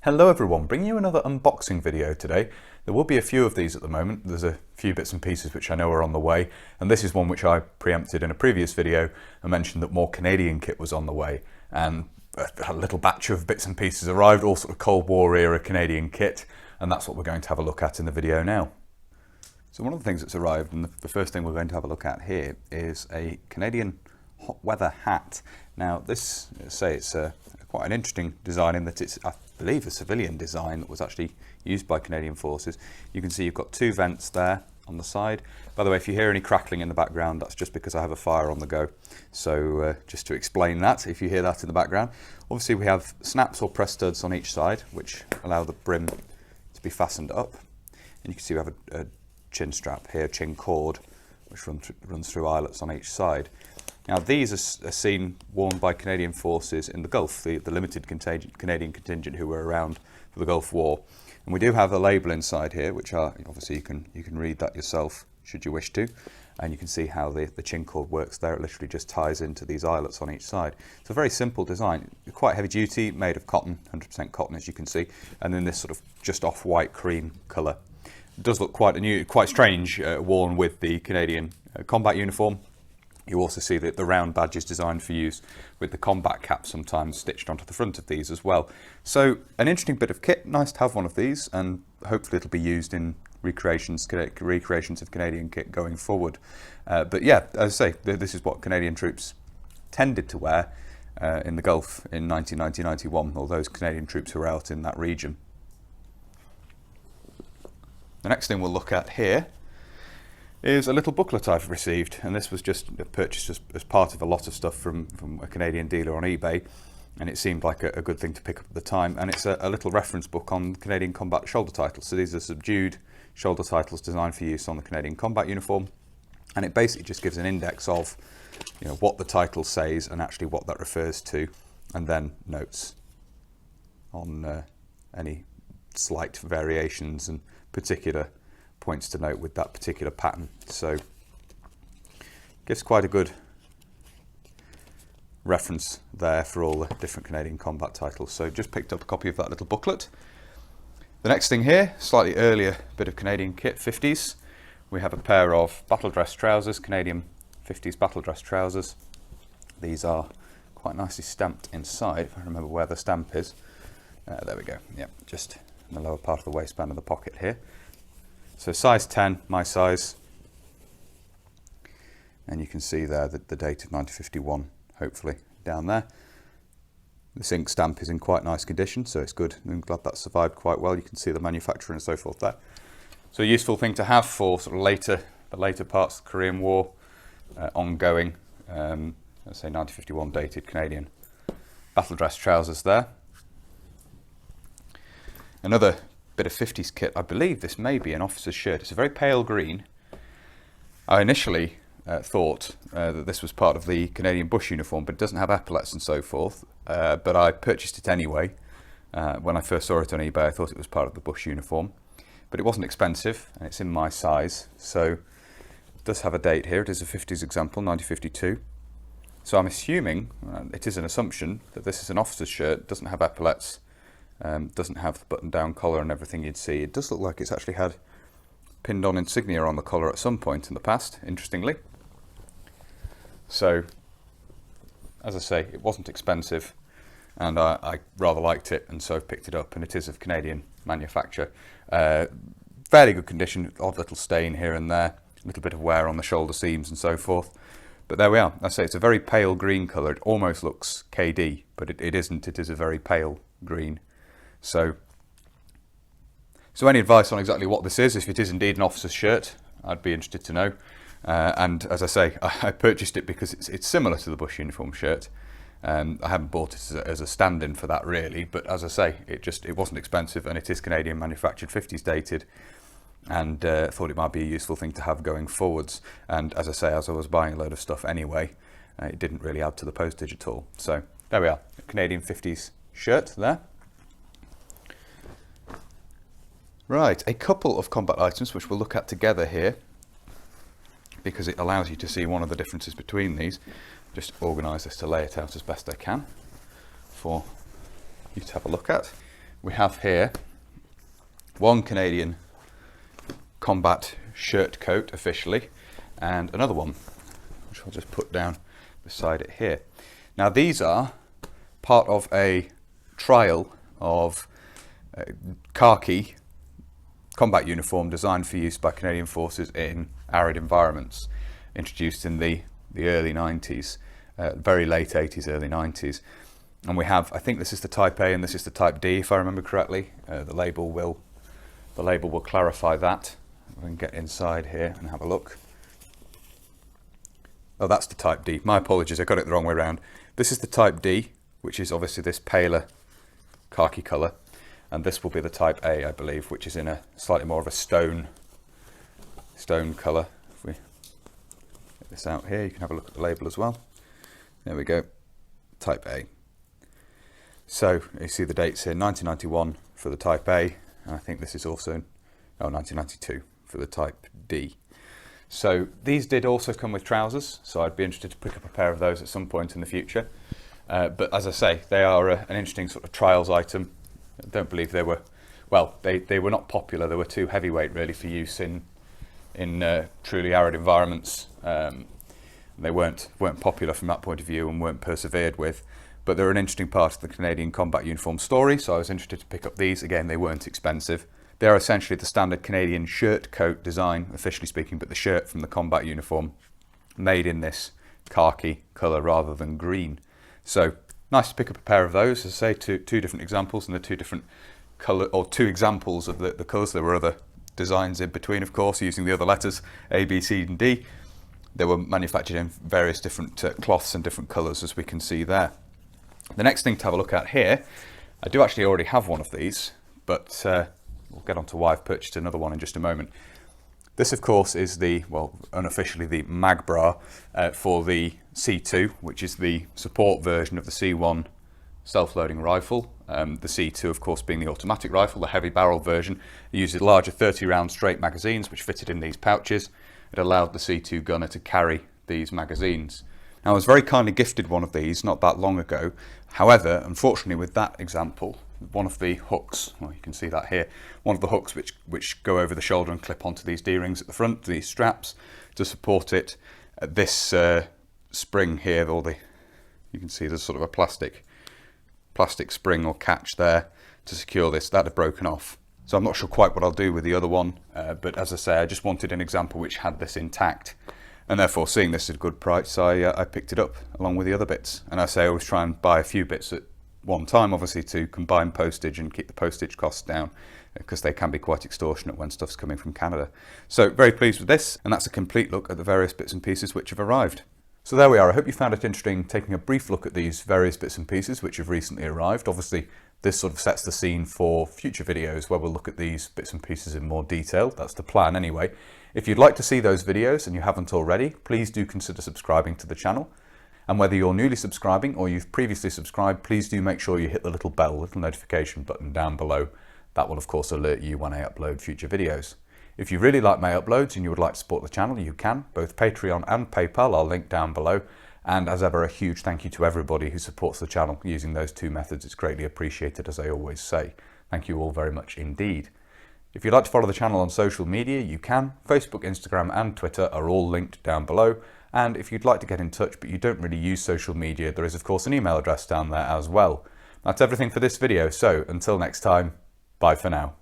Hello everyone, bringing you another unboxing video today. There will be a few of these at the moment. There's a few bits and pieces which I know are on the way, and this is one which I preempted in a previous video. I mentioned that more Canadian kit was on the way, and a little batch of bits and pieces arrived, all sort of Cold War era Canadian kit, and that's what we're going to have a look at in the video now. So one of the things that's arrived, and the first thing we're going to have a look at here, is a Canadian hot weather hat. Now this, it's quite an interesting design in that it's, I believe, a civilian design that was actually used by Canadian forces. You can see you've got two vents there on the side. By the way, if you hear any crackling in the background, that's just because I have a fire on the go. So just to explain that, if you hear that in the background, obviously we have snaps or press studs on each side, which allow the brim to be fastened up. And you can see we have a chin strap here, chin cord, which runs through eyelets on each side. Now these are seen worn by Canadian forces in the Gulf, the limited Canadian contingent who were around for the Gulf War. And we do have a label inside here, which are, obviously you can read that yourself should you wish to. And you can see how the chin cord works there. It literally just ties into these eyelets on each side. It's a very simple design, quite heavy duty, made of cotton, 100% cotton as you can see. And then this sort of just off-white cream colour. It does look quite strange worn with the Canadian combat uniform. You also see that the round badge is designed for use with the combat cap sometimes stitched onto the front of these as well. So an interesting bit of kit, nice to have one of these, and hopefully it'll be used in recreations of Canadian kit going forward. But yeah, as I say, this is what Canadian troops tended to wear in the Gulf in 1990-91, all those Canadian troops who were out in that region. The next thing we'll look at here is a little booklet I've received, and this was just purchased as part of a lot of stuff from a Canadian dealer on eBay, and it seemed like a good thing to pick up at the time. And it's a little reference book on Canadian combat shoulder titles. So these are subdued shoulder titles designed for use on the Canadian combat uniform, and it basically just gives an index of what the title says and actually what that refers to, and then notes on any slight variations and particular points to note with that particular pattern. So gives quite a good reference there for all the different Canadian combat titles. So just picked up a copy of that little booklet. The next thing here, slightly earlier bit of Canadian kit, 50s. We have a pair of battle dress trousers, Canadian 50s battle dress trousers. These are quite nicely stamped inside, if I remember where the stamp is. There we go, yep, just in the lower part of the waistband of the pocket here. So size 10, my size, and you can see there the date of 1951, hopefully, down there. This ink stamp is in quite nice condition, so it's good. I'm glad that survived quite well. You can see the manufacturer and so forth there. So a useful thing to have for sort of the later parts of the Korean War, ongoing, let's say 1951 dated Canadian battle dress trousers there. Another bit of 50s kit. I believe this may be an officer's shirt. It's a very pale green. I initially thought that this was part of the Canadian bush uniform, but it doesn't have epaulets and so forth. But I purchased it anyway. When I first saw it on eBay, I thought it was part of the bush uniform. But it wasn't expensive, and it's in my size. So it does have a date here. It is a 50s example, 1952. So I'm assuming, it is an assumption, that this is an officer's shirt, doesn't have epaulets, doesn't have the button-down collar and everything you'd see. It does look like it's actually had pinned-on insignia on the collar at some point in the past, interestingly. So, as I say, it wasn't expensive, and I rather liked it, and so I've picked it up, and it is of Canadian manufacture. Fairly good condition, odd little stain here and there, a little bit of wear on the shoulder seams and so forth. But there we are. I say it's a very pale green colour. It almost looks KD, but it isn't. It is a very pale green. So any advice on exactly what this is, if it is indeed an officer's shirt, I'd be interested to know. And as I say, I purchased it because it's similar to the bush uniform shirt. I haven't bought it as a stand-in for that really, but as I say, it wasn't expensive, and it is Canadian manufactured, 50s dated, and thought it might be a useful thing to have going forwards. And as I say, as I was buying a load of stuff anyway, it didn't really add to the postage at all. So there we are, a Canadian 50s shirt there. Right, a couple of combat items which we'll look at together here, because it allows you to see one of the differences between these. Just organise this to lay it out as best I can for you to have a look at. we have here one Canadian combat shirt coat officially, and another one, which I'll just put down beside it here. Now these are part of a trial of khaki combat uniform designed for use by Canadian forces in arid environments, introduced in the early 90s, very late 80s, early 90s. And we have, I think this is the Type A and this is the Type D, if I remember correctly. The label will clarify that. We can get inside here and have a look. Oh, that's the Type D. My apologies, I got it the wrong way around. This is the Type D, which is obviously this paler khaki colour, and this will be the Type A, I believe, which is in a slightly more of a stone colour. If we get this out here, you can have a look at the label as well. There we go, Type A. So you see the dates here, 1991 for the Type A, and I think this is also 1992 for the Type D. So these did also come with trousers, so I'd be interested to pick up a pair of those at some point in the future. But as I say, they are an interesting sort of trials item. I don't believe they were, well, they were not popular. They were too heavyweight really for use in truly arid environments. They weren't popular from that point of view and weren't persevered with. But they're an interesting part of the Canadian combat uniform story, so I was interested to pick up these. Again, they weren't expensive. They are essentially the standard Canadian shirt coat design, officially speaking, but the shirt from the combat uniform made in this khaki colour rather than green. So nice to pick up a pair of those. As I say, two different examples, and the two different colour, or two examples of the colours. There were other designs in between, of course, using the other letters A, B, C and D. They were manufactured in various different cloths and different colours, as we can see there. The next thing to have a look at here, I do actually already have one of these, but we'll get on to why I've purchased another one in just a moment. This, of course, is the, well, unofficially the mag bra for the C2, which is the support version of the C1 self-loading rifle. The C2, of course, being the automatic rifle, the heavy barrel version. It uses larger 30-round straight magazines, which fitted in these pouches. It allowed the C2 gunner to carry these magazines. Now, I was very kindly gifted one of these not that long ago. However, unfortunately, with that example, one of the hooks, well, you can see that here, one of the hooks which go over the shoulder and clip onto these D-rings at the front, these straps, to support it, this spring here, you can see there's sort of a plastic spring or catch there to secure this. That had broken off. So I'm not sure quite what I'll do with the other one, but as I say, I just wanted an example which had this intact. And therefore, seeing this at a good price, I picked it up along with the other bits. And I say I always try and buy a few bits at one time, obviously, to combine postage and keep the postage costs down, because they can be quite extortionate when stuff's coming from Canada. So very pleased with this, and that's a complete look at the various bits and pieces which have arrived. So there we are. I hope you found it interesting taking a brief look at these various bits and pieces which have recently arrived. Obviously, this sort of sets the scene for future videos where we'll look at these bits and pieces in more detail. That's the plan anyway. If you'd like to see those videos and you haven't already, please do consider subscribing to the channel. And whether you're newly subscribing or you've previously subscribed, please do make sure you hit the little bell, little notification button down below. That will of course alert you when I upload future videos. If you really like my uploads and you would like to support the channel, you can. Both Patreon and PayPal are linked down below. And as ever, a huge thank you to everybody who supports the channel using those two methods. It's greatly appreciated, as I always say. Thank you all very much indeed. If you'd like to follow the channel on social media, you can. Facebook, Instagram and Twitter are all linked down below. And if you'd like to get in touch but you don't really use social media, there is of course an email address down there as well. That's everything for this video, so until next time, bye for now.